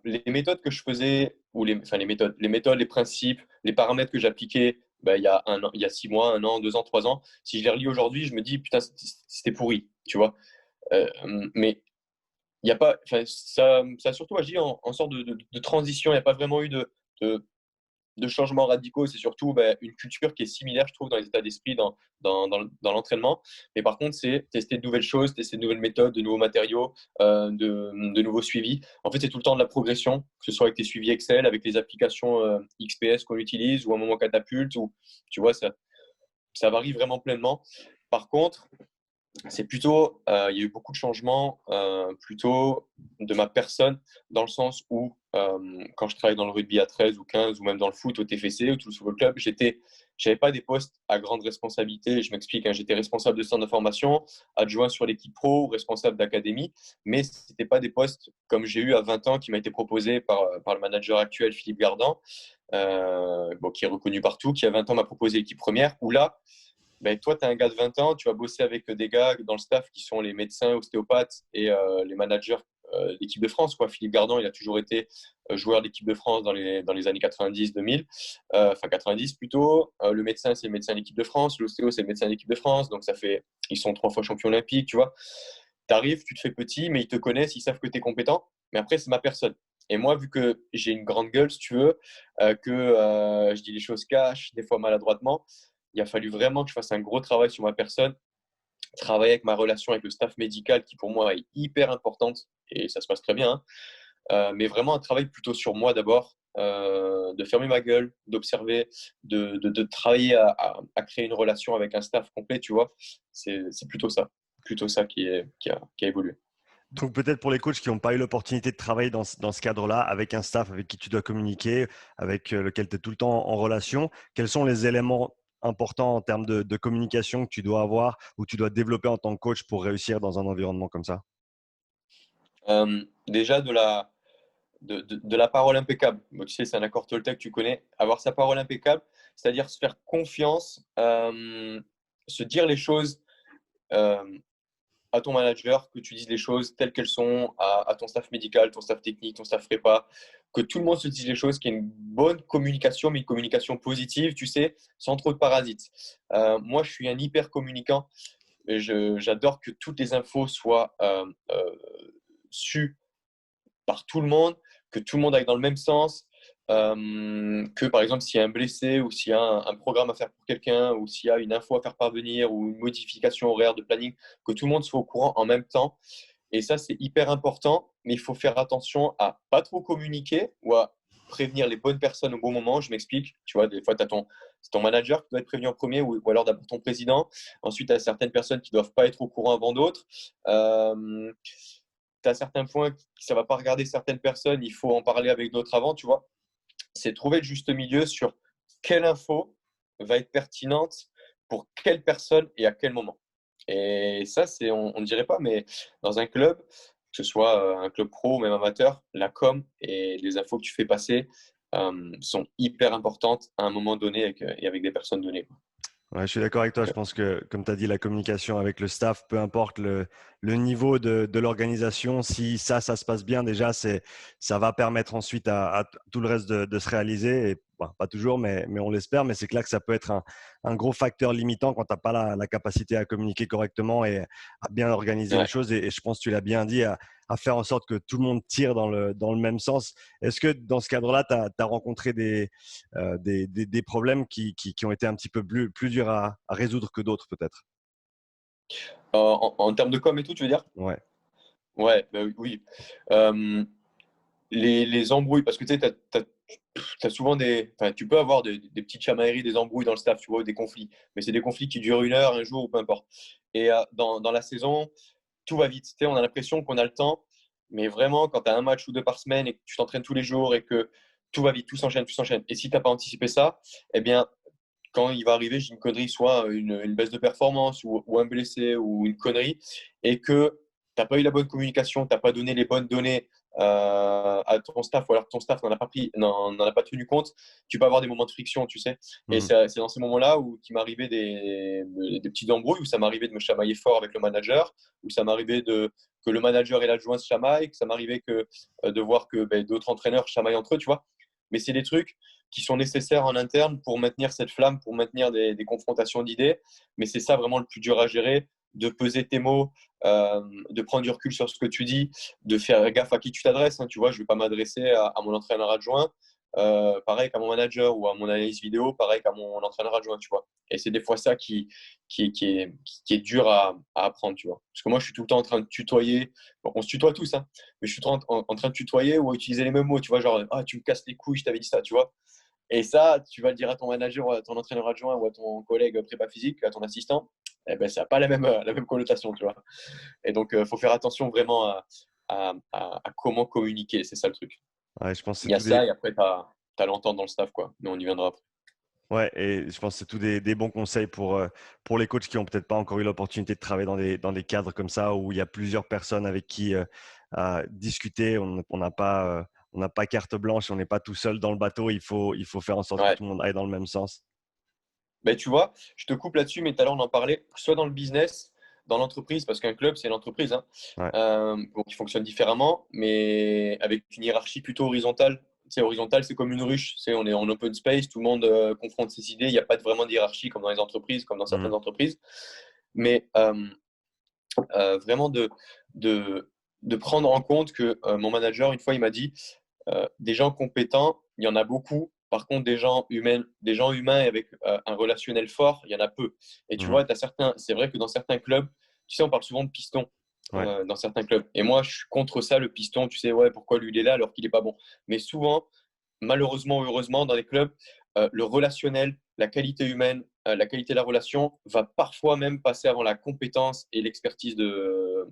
les méthodes que je faisais, ou enfin les méthodes, les principes, les paramètres que j'appliquais il y a un an, il y a 6 mois, 1 an, 2 ans, 3 ans, si je les relis aujourd'hui, je me dis putain, c'était pourri, tu vois. Mais il y a pas, enfin, ça a surtout agi en sorte de transition. Il n'y a pas vraiment eu de, de changements radicaux. C'est surtout une culture qui est similaire, je trouve, dans les états d'esprit, dans l'entraînement. Mais par contre, c'est tester de nouvelles choses, tester de nouvelles méthodes, de nouveaux matériaux, de nouveaux suivis. En fait, c'est tout le temps de la progression, que ce soit avec tes suivis Excel, avec les applications XPS qu'on utilise, ou un moment catapulte, ou tu vois, ça varie vraiment pleinement. Par contre, c'est plutôt, il y a eu beaucoup de changements, plutôt de ma personne, dans le sens où, quand je travaillais dans le rugby à 13 ou 15, ou même dans le foot au TFC, ou tout le football club, j'avais pas des postes à grande responsabilité. Je m'explique, hein, j'étais responsable de centre de formation, adjoint sur l'équipe pro ou responsable d'académie, mais c'était pas des postes comme j'ai eu à 20 ans qui m'a été proposé par le manager actuel, Philippe Gardan, qui est reconnu partout, qui à 20 ans m'a proposé l'équipe première, où là, ben, toi, tu es un gars de 20 ans, tu vas bosser avec des gars dans le staff qui sont les médecins, ostéopathes et les managers d'équipe de France. Quoi. Philippe Gardan, il a toujours été joueur d'équipe de France dans les années 90-2000, enfin 90 plutôt. Le médecin, c'est le médecin de l'équipe de France. L'ostéo, c'est le médecin de l'équipe de France. Donc, ils sont 3 fois champions olympiques, tu vois. Tu arrives, tu te fais petit, mais ils te connaissent, ils savent que tu es compétent. Mais après, c'est ma personne. Et moi, vu que j'ai une grande gueule, si tu veux, que je dis les choses cash, des fois maladroitement, il a fallu vraiment que je fasse un gros travail sur ma personne, travailler avec ma relation avec le staff médical qui pour moi est hyper importante et ça se passe très bien, hein. Mais vraiment un travail plutôt sur moi d'abord, de fermer ma gueule, d'observer, de travailler à créer une relation avec un staff complet, tu vois. C'est plutôt ça qui a évolué. Donc, peut-être pour les coachs qui n'ont pas eu l'opportunité de travailler dans ce cadre-là, avec un staff avec qui tu dois communiquer, avec lequel tu es tout le temps en relation, quels sont les éléments importants en termes de communication que tu dois avoir ou tu dois développer en tant que coach pour réussir dans un environnement comme ça? Déjà de la parole impeccable. Bon, tu sais, c'est un accord Toltec, tu connais. Avoir sa parole impeccable, c'est-à-dire se faire confiance, se dire les choses euh, à ton manager, que tu dises les choses telles qu'elles sont, à ton staff médical, ton staff technique, ton staff prépa, que tout le monde se dise les choses, qu'il y ait une bonne communication, mais une communication positive, tu sais, sans trop de parasites. Moi, je suis un hyper communicant et j'adore que toutes les infos soient sues par tout le monde, que tout le monde aille dans le même sens, que par exemple s'il y a un blessé ou s'il y a un programme à faire pour quelqu'un ou s'il y a une info à faire parvenir ou une modification horaire de planning, que tout le monde soit au courant en même temps. Et ça, c'est hyper important, mais il faut faire attention à pas trop communiquer ou à prévenir les bonnes personnes au bon moment. Je m'explique. Tu vois, des fois, c'est ton manager qui doit être prévenu en premier ou alors d'abord ton président. Ensuite, tu as certaines personnes qui ne doivent pas être au courant avant d'autres. Tu as certains points que ça ne va pas regarder certaines personnes, il faut en parler avec d'autres avant, tu vois. C'est trouver le juste milieu sur quelle info va être pertinente pour quelle personne et à quel moment. Et ça, on ne dirait pas, mais dans un club, que ce soit un club pro ou même amateur, la com et les infos que tu fais passer sont hyper importantes à un moment donné et avec des personnes données. Ouais, je suis d'accord avec toi. Je pense que, comme tu as dit, la communication avec le staff, peu importe le niveau de l'organisation, si ça se passe bien, déjà, ça va permettre ensuite à tout le reste de se réaliser. Et, bon, pas toujours, mais on l'espère. Mais c'est clair que ça peut être un gros facteur limitant quand tu n'as pas la capacité à communiquer correctement et à bien organiser les Ouais. choses. Et je pense que tu l'as bien dit, à faire en sorte que tout le monde tire dans le même sens. Est-ce que dans ce cadre-là, tu as rencontré des problèmes qui ont été un petit peu plus durs à résoudre que d'autres, peut-être? En termes de com et tout, tu veux dire? Ouais. Ouais, bah oui. Euh, les embrouilles, parce que tu sais, t'as souvent enfin, tu peux avoir des petites chamailleries, des embrouilles dans le staff, tu vois, des conflits. Mais c'est des conflits qui durent une heure, un jour ou peu importe. Et dans la saison, tout va vite. Tu sais, on a l'impression qu'on a le temps, mais vraiment, quand tu as un match ou deux par semaine et que tu t'entraînes tous les jours et que tout va vite, tout s'enchaîne, tout s'enchaîne. Et si tu n'as pas anticipé ça, eh bien, quand il va arriver, j'ai une connerie, soit une baisse de performance ou un blessé ou une connerie, et que tu n'as pas eu la bonne communication, tu n'as pas donné les bonnes données à ton staff, ou alors ton staff n'en a pas tenu compte, tu peux avoir des moments de friction, tu sais. Et Mhm. c'est dans ces moments-là où il m'arrivait des petites embrouilles, où ça m'arrivait de me chamailler fort avec le manager, où ça m'arrivait que le manager et l'adjoint se chamaillent, que ça m'arrivait de voir que d'autres entraîneurs chamaillent entre eux, tu vois. Mais c'est des trucs qui sont nécessaires en interne pour maintenir cette flamme, pour maintenir des confrontations d'idées. Mais c'est ça vraiment le plus dur à gérer, de peser tes mots, de prendre du recul sur ce que tu dis, de faire gaffe à qui tu t'adresses. Hein, tu vois, je ne vais pas m'adresser à mon entraîneur adjoint, pareil qu'à mon manager ou à mon analyse vidéo, pareil qu'à mon entraîneur adjoint, tu vois. Et c'est des fois ça qui est dur à apprendre, tu vois. Parce que moi, je suis tout le temps en train de tutoyer. Bon, on se tutoie tous, hein, mais je suis tout le temps en train de tutoyer ou à utiliser les mêmes mots, tu vois, genre, ah, tu me casses les couilles, je t'avais dit ça, tu vois. Et ça, tu vas le dire à ton manager, ou à ton entraîneur adjoint ou à ton collègue prépa physique, à ton assistant, eh ben, ça n'a pas la même connotation, tu vois. Et donc, il faut faire attention vraiment à comment communiquer, c'est ça le truc. Ouais, je pense que Il c'est y a tout des. ça et après, tu as l'entente dans le staff, quoi. Mais on y viendra après. Ouais, et je pense que c'est tous des bons conseils pour les coachs qui ont peut-être pas encore eu l'opportunité de travailler dans des cadres comme ça où il y a plusieurs personnes avec qui discuter. On n'a pas carte blanche, on n'est pas tout seul dans le bateau. Il faut faire en sorte que Ouais. tout le monde aille dans le même sens. Ben, tu vois, je te coupe là-dessus, mais tout à l'heure, on en parlait, soit dans le business, dans l'entreprise, parce qu'un club, c'est l'entreprise, hein, Ouais. donc il fonctionne différemment, mais avec une hiérarchie plutôt horizontale. Tu sais, horizontale, c'est comme une ruche. Tu sais, on est en open space, tout le monde confronte ses idées. Il n'y a pas vraiment de hiérarchie comme dans les entreprises, comme dans Mhm. certaines entreprises. Mais vraiment de, de prendre en compte que mon manager, une fois, il m'a dit des gens compétents, il y en a beaucoup. Par contre, des gens humains avec un relationnel fort, il y en a peu. Et tu Mhm. vois, c'est vrai que dans certains clubs, tu sais, on parle souvent de piston Ouais. dans certains clubs. Et moi, je suis contre ça, le piston. Tu sais, ouais, pourquoi lui, il est là alors qu'il n'est pas bon. Mais souvent, malheureusement ou heureusement, dans les clubs, le relationnel, la qualité humaine, la qualité de la relation va parfois même passer avant la compétence et l'expertise de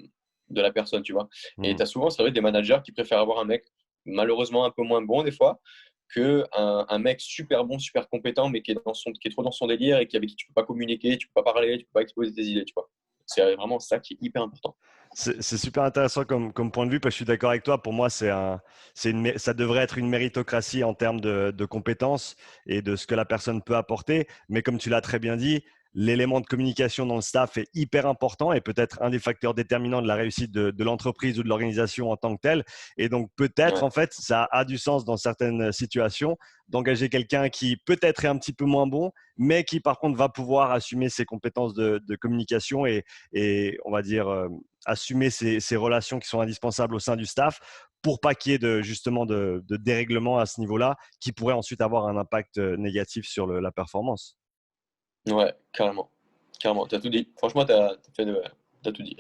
la personne, tu vois. Et Mhm. tu as souvent, c'est vrai, des managers qui préfèrent avoir un mec malheureusement un peu moins bon des fois que un mec super bon, super compétent, mais qui est trop dans son délire et avec qui tu peux pas communiquer, tu peux pas parler, tu peux pas exposer tes idées, tu vois. C'est vraiment ça qui est hyper important. C'est super intéressant comme point de vue, parce que je suis d'accord avec toi. Pour moi, ça devrait être une méritocratie en termes de compétences et de ce que la personne peut apporter. Mais comme tu l'as très bien dit, l'élément de communication dans le staff est hyper important et peut-être un des facteurs déterminants de la réussite de l'entreprise ou de l'organisation en tant que telle. Et donc, peut-être, Ouais, en fait, ça a du sens dans certaines situations d'engager quelqu'un qui peut-être est un petit peu moins bon, mais qui, par contre, va pouvoir assumer ses compétences de communication et on va dire, assumer ces relations qui sont indispensables au sein du staff pour pas qu'il y ait justement de dérèglement à ce niveau-là qui pourrait ensuite avoir un impact négatif sur la performance. ouais, carrément. Carrément, t'as tout dit. Franchement, t'as tout dit.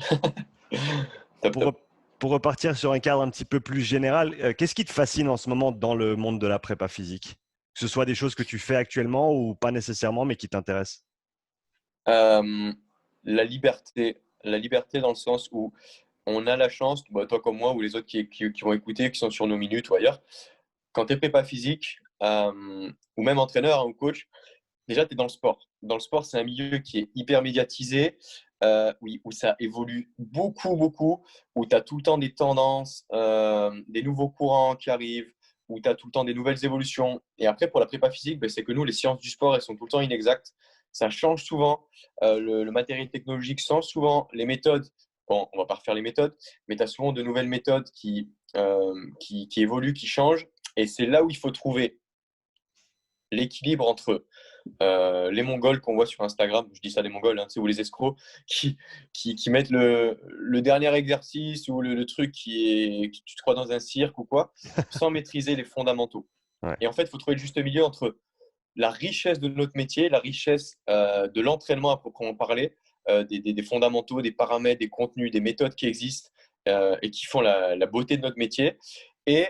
Top, Pour, top. pour repartir sur un cadre un petit peu plus général, qu'est-ce qui te fascine en ce moment dans le monde de la prépa physique? Que ce soit des choses que tu fais actuellement ou pas nécessairement, mais qui t'intéressent. Euh, la liberté dans le sens où on a la chance, bah, toi comme moi, ou les autres qui vont écouter, qui sont sur nos minutes ou ailleurs, quand tu es prépa physique, ou même entraîneur hein, ou coach, déjà, tu es dans le sport. Dans le sport, c'est un milieu qui est hyper médiatisé, oui, où ça évolue beaucoup, beaucoup, où tu as tout le temps des tendances, des nouveaux courants qui arrivent, où tu as tout le temps des nouvelles évolutions. Et après, pour la prépa physique, ben, c'est que nous, les sciences du sport, elles sont tout le temps inexactes. Ça change souvent. Le matériel technologique change souvent. Les méthodes, bon, on va pas refaire les méthodes, mais tu as souvent de nouvelles méthodes qui évoluent, qui changent. Et c'est là où il faut trouver l'équilibre entre les Mongols qu'on voit sur Instagram, je dis ça les Mongols, hein, ou les escrocs, qui, qui mettent le dernier exercice ou le truc qui tu te crois dans un cirque ou quoi, sans maîtriser les fondamentaux. Ouais. Et en fait, il faut trouver le juste milieu entre la richesse de notre métier, la richesse de l'entraînement à proprement parler, des fondamentaux, des paramètres, des contenus, des méthodes qui existent et qui font la beauté de notre métier, et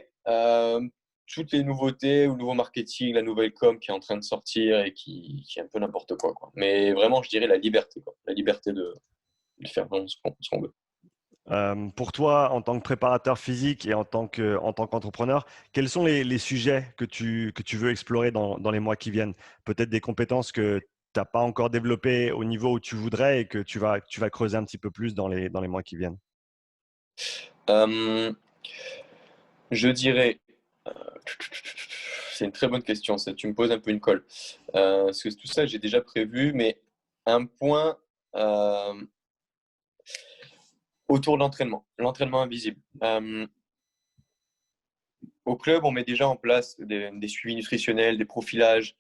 toutes les nouveautés ou le nouveau marketing, la nouvelle com qui est en train de sortir et qui est un peu n'importe quoi, quoi. Mais vraiment, je dirais la liberté, quoi. La liberté de faire vraiment ce qu'on veut. Pour toi, en tant que préparateur physique et en tant qu'entrepreneur, quels sont les sujets que tu veux explorer dans les mois qui viennent? Peut-être des compétences que tu n'as pas encore développées au niveau où tu voudrais et que tu vas creuser un petit peu plus dans les mois qui viennent. Euh, je dirais, c'est une très bonne question, ça. Tu me poses un peu une colle. Parce que tout ça, j'ai déjà prévu, mais un point euh, autour de l'entraînement, l'entraînement invisible. Au club, on met déjà en place des suivis nutritionnels, des profilages.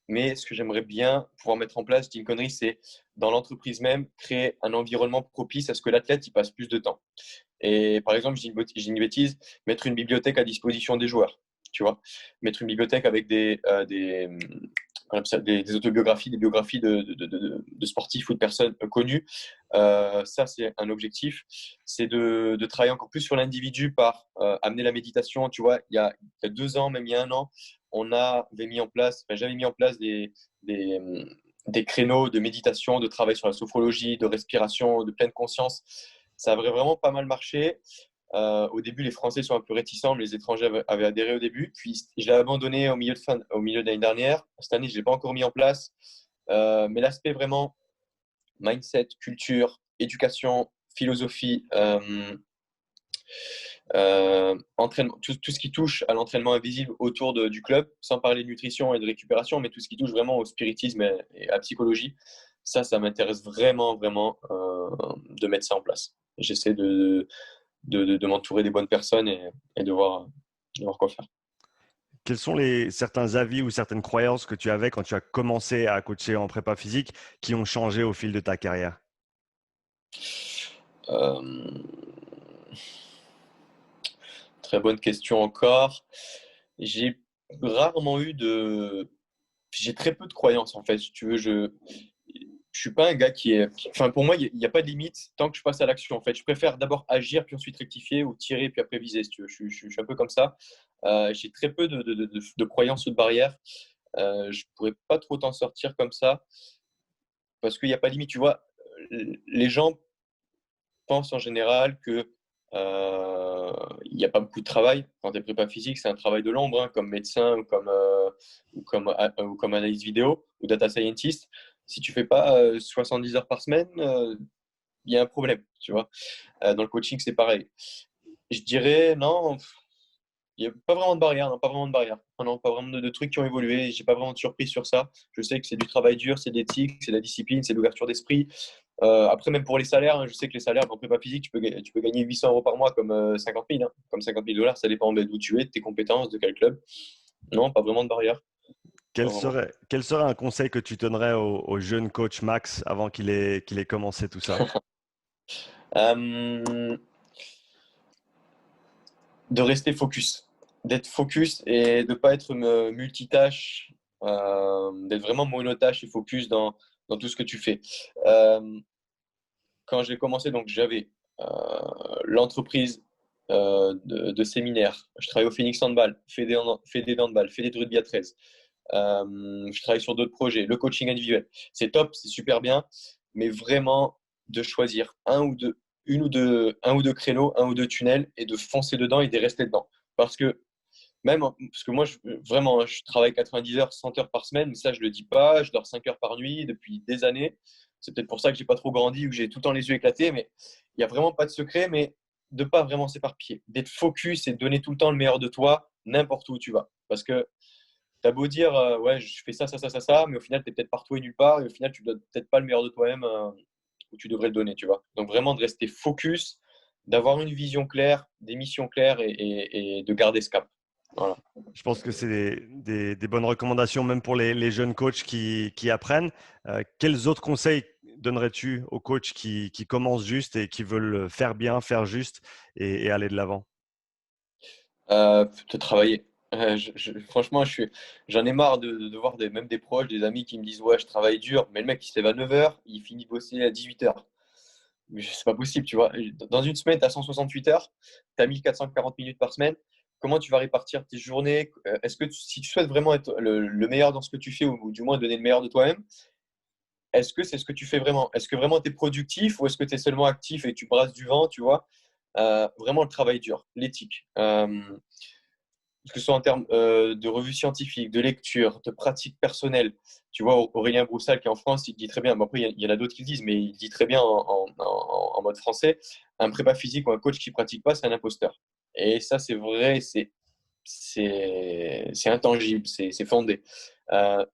Mais ce que j'aimerais bien pouvoir mettre en place, je dis une connerie, c'est dans l'entreprise même, créer un environnement propice à ce que l'athlète y passe plus de temps. Et par exemple, je dis une bêtise, mettre une bibliothèque à disposition des joueurs, tu vois, mettre une bibliothèque avec des autobiographies, des biographies de sportifs ou de personnes connues. Ça, c'est un objectif. C'est de travailler encore plus sur l'individu par amener la méditation. Tu vois, il y a 2 ans, même il y a un an, avait mis en place, enfin, j'avais mis en place des, des créneaux de méditation, de travail sur la sophrologie, de respiration, de pleine conscience. Ça avait vraiment pas mal marché. Au début, les Français sont un peu réticents, mais les étrangers avaient adhéré au début. Puis, je l'ai abandonné au milieu de l'année dernière. Cette année, je ne l'ai pas encore mis en place. Mais l'aspect vraiment mindset, culture, éducation, philosophie, entraînement, tout ce qui touche à l'entraînement invisible autour du club, sans parler de nutrition et de récupération, mais tout ce qui touche vraiment au spiritisme et à la psychologie, ça m'intéresse vraiment, vraiment de mettre ça en place. J'essaie de m'entourer des bonnes personnes et de voir quoi faire. Quels sont certains avis ou certaines croyances que tu avais quand tu as commencé à coacher en prépa physique qui ont changé au fil de ta carrière? Euh, Très bonne question encore. J'ai rarement eu de... J'ai très peu de croyances en fait. Si tu veux, je suis pas un gars Enfin, pour moi, il n'y a pas de limite tant que je passe à l'action. En fait, je préfère d'abord agir puis ensuite rectifier ou tirer puis après viser. Si tu veux, je suis un peu comme ça. J'ai très peu de croyances ou de barrières. Je pourrais pas trop t'en sortir comme ça parce qu'il n'y a pas de limite. Tu vois, les gens pensent en général que il n'y a pas beaucoup de travail. Quand tu es prépa physique, c'est un travail de l'ombre, hein, comme médecin ou comme analyse vidéo ou data scientist. Si tu fais pas 70 heures par semaine, il y a un problème, tu vois. Dans le coaching, c'est pareil. Je dirais, non, il n'y a pas vraiment de barrière, non, pas vraiment de barrière. Non, pas vraiment de trucs qui ont évolué. J'ai pas vraiment de surprise sur ça. Je sais que c'est du travail dur, c'est de l'éthique, c'est de la discipline, c'est de l'ouverture d'esprit. Après, même pour les salaires, hein, je sais que les salaires en prépa physique, tu peux gagner 800 euros par mois comme 50 000, hein, comme 50 000 dollars. Ça dépend d'où tu es, de tes compétences, de quel club. Non, pas vraiment de barrière. Pas vraiment. Quel serait un conseil que tu donnerais au jeune coach Max avant qu'il ait commencé tout ça? Euh, de rester focus, d'être focus et de ne pas être multitâche, d'être vraiment monotâche et focus dans tout ce que tu fais. Euh, Quand j'ai commencé, donc j'avais l'entreprise de séminaire. Je travaille au Phoenix Handball, Fédé d'handball, Fédé de rugby à 13. Je travaille sur d'autres projets, le coaching individuel. C'est top, c'est super bien, mais vraiment de choisir un ou deux créneaux, un ou deux tunnels et de foncer dedans et de rester dedans. Parce que parce que moi, vraiment, je travaille 90 heures, 100 heures par semaine, mais ça, je le dis pas. Je dors 5 heures par nuit depuis des années. C'est peut-être pour ça que j'ai pas trop grandi ou que j'ai tout le temps les yeux éclatés, mais il n'y a vraiment pas de secret, mais de pas vraiment s'éparpiller, d'être focus et de donner tout le temps le meilleur de toi, n'importe où tu vas. Parce que tu as beau dire, ouais, je fais ça, mais au final, tu es peut-être partout et nulle part, et au final, tu ne donnes peut-être pas le meilleur de toi-même où tu devrais le donner, tu vois. Donc, vraiment, de rester focus, d'avoir une vision claire, des missions claires et de garder ce cap. Voilà. Je pense que c'est des bonnes recommandations même pour les jeunes coachs qui apprennent. Quels autres conseils donnerais-tu aux coachs qui commencent juste et qui veulent faire bien, faire juste et aller de l'avant? De travailler. Franchement, j'en ai marre de voir même des proches, des amis qui me disent ouais, je travaille dur, mais le mec il se lève à 9 heures, il finit de bosser à 18 heures. Mais c'est pas possible, tu vois. Dans une semaine, tu as 168 heures, tu as 1440 minutes par semaine. Comment tu vas répartir tes journées? Est-ce que si tu souhaites vraiment être le meilleur dans ce que tu fais, ou du moins donner le meilleur de toi-même, est-ce que c'est ce que tu fais vraiment? Est-ce que vraiment tu es productif ou est-ce que tu es seulement actif et tu brasses du vent, tu vois? Vraiment le travail dur, l'éthique. Que ce soit en termes de revues scientifiques, de lecture, de pratiques personnelles. Tu vois, Aurélien Broussal qui est en France, il dit très bien, bon, après il y en a d'autres qui le disent, mais il dit très bien en mode français, un prépa physique ou un coach qui ne pratique pas, c'est un imposteur. Et ça, c'est vrai, c'est intangible, c'est fondé.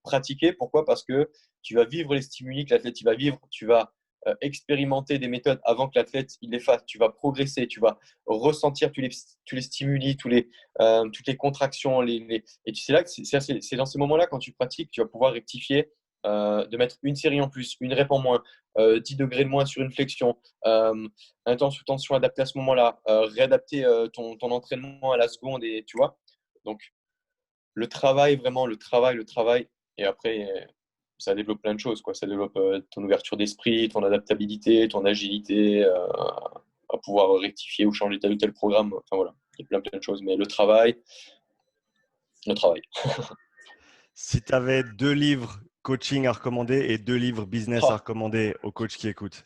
Pratiquer, pourquoi? Parce que tu vas vivre les stimuli que l'athlète il va vivre, tu vas expérimenter des méthodes avant que l'athlète il les fasse, tu vas progresser, tu vas ressentir tous les stimuli, toutes les contractions. Et tu sais là, c'est dans ces moments-là, quand tu pratiques, tu vas pouvoir rectifier, de mettre une série en plus, une rep en moins, 10 degrés de moins sur une flexion, intense ou tension adaptée à ce moment-là, réadapter ton entraînement à la seconde, et tu vois. Donc, le travail, vraiment, le travail. Et après, ça développe plein de choses, quoi. Ça développe ton ouverture d'esprit, ton adaptabilité, ton agilité, à pouvoir rectifier ou changer tel ou tel programme. Enfin voilà, il y a plein de choses. Mais le travail. Si tu avais 2 livres coaching à recommander et 2 livres business à Ah, recommander aux coachs qui écoutent.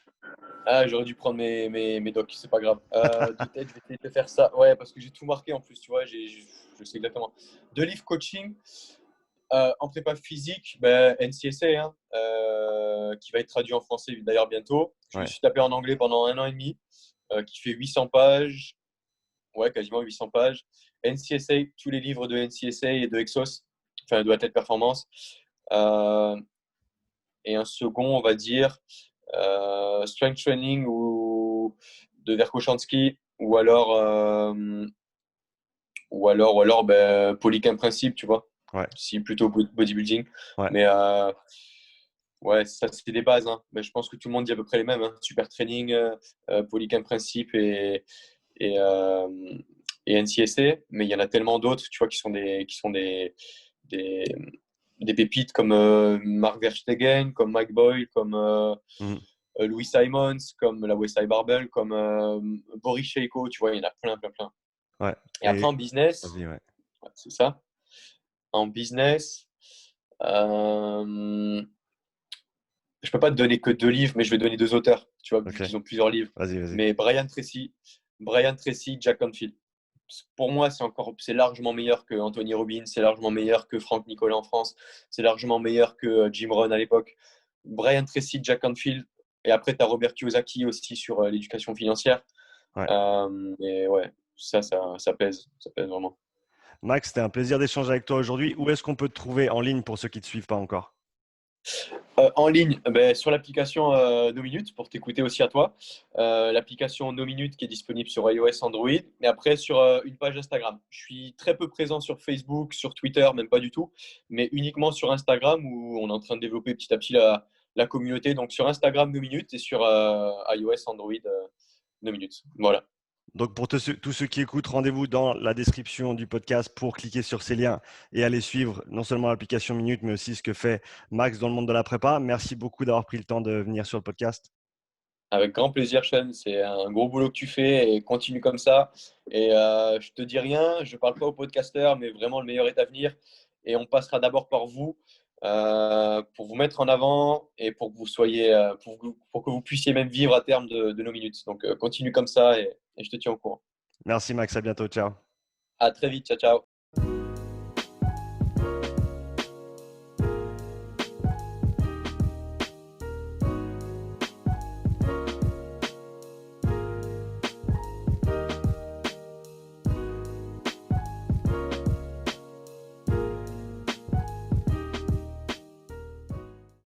j'aurais dû prendre mes docs, c'est pas grave. De tête, je vais essayer de faire ça. Ouais, parce que j'ai tout marqué en plus, tu vois, je sais exactement. 2 livres coaching. En prépa physique, ben, NCSA, hein, qui va être traduit en français d'ailleurs bientôt. Je me Ouais. suis tapé en anglais pendant 1 an et demi, qui fait 800 pages, ouais, quasiment 800 pages. NCSA, tous les livres de NCSA et de Exos, enfin de Athlète Performance. Euh, et un second, on va dire, Strength Training ou de Verkoshansky, ou alors Polycam Principe, tu vois. Ouais, Si plutôt bodybuilding. ouais. Mais ouais, ça c'est des bases, hein. Mais je pense que tout le monde dit à peu près les mêmes, hein. Super Training, Polycam Principe et, euh, et NCSA. Mais il y en a tellement d'autres, tu vois, des, des pépites comme Mark Verstegen, comme Mike Boyle, comme Mhm. Louis Simons, comme la Westside Barbell, comme Boris Sheiko, tu vois, il y en a plein. Ouais. Et après Et en business, vas-y, ouais. ouais, c'est ça. En business, je peux pas te donner que 2 livres, mais je vais donner 2 auteurs, tu vois, vu Ok. qu'ils ont plusieurs livres. Vas-y. Mais Brian Tracy, Jack Canfield. Pour moi, c'est largement meilleur que Anthony Robbins, c'est largement meilleur que Franck Nicolas en France, c'est largement meilleur que Jim Rohn à l'époque. Brian Tracy, Jack Canfield, Et après, tu as Robert Kiyosaki aussi sur l'éducation financière. Ouais. Et ouais, ça pèse. Ça pèse vraiment. Max, c'était un plaisir d'échanger avec toi aujourd'hui. Où est-ce qu'on peut te trouver en ligne pour ceux qui ne te suivent pas encore? En ligne, ben, sur l'application No Minutes pour t'écouter aussi à toi. L'application No Minutes qui est disponible sur iOS, Android. Et après, sur une page Instagram. Je suis très peu présent sur Facebook, sur Twitter, même pas du tout. Mais uniquement sur Instagram où on est en train de développer petit à petit la communauté. Donc sur Instagram No Minutes et sur iOS, Android No Minutes. Voilà. Donc pour tous ceux qui écoutent, rendez-vous dans la description du podcast pour cliquer sur ces liens et aller suivre non seulement l'application Minute, mais aussi ce que fait Max dans le monde de la prépa. Merci beaucoup d'avoir pris le temps de venir sur le podcast. Avec grand plaisir, Sean. C'est un gros boulot que tu fais et continue comme ça. Et je te dis rien, je parle pas aux podcasteurs, mais vraiment le meilleur est à venir. Et on passera d'abord par vous pour vous mettre en avant et pour que vous soyez, pour que vous puissiez même vivre à terme de nos minutes. Donc continue comme ça et je te tiens au courant. Merci Max, à bientôt, ciao. À très vite, ciao, ciao.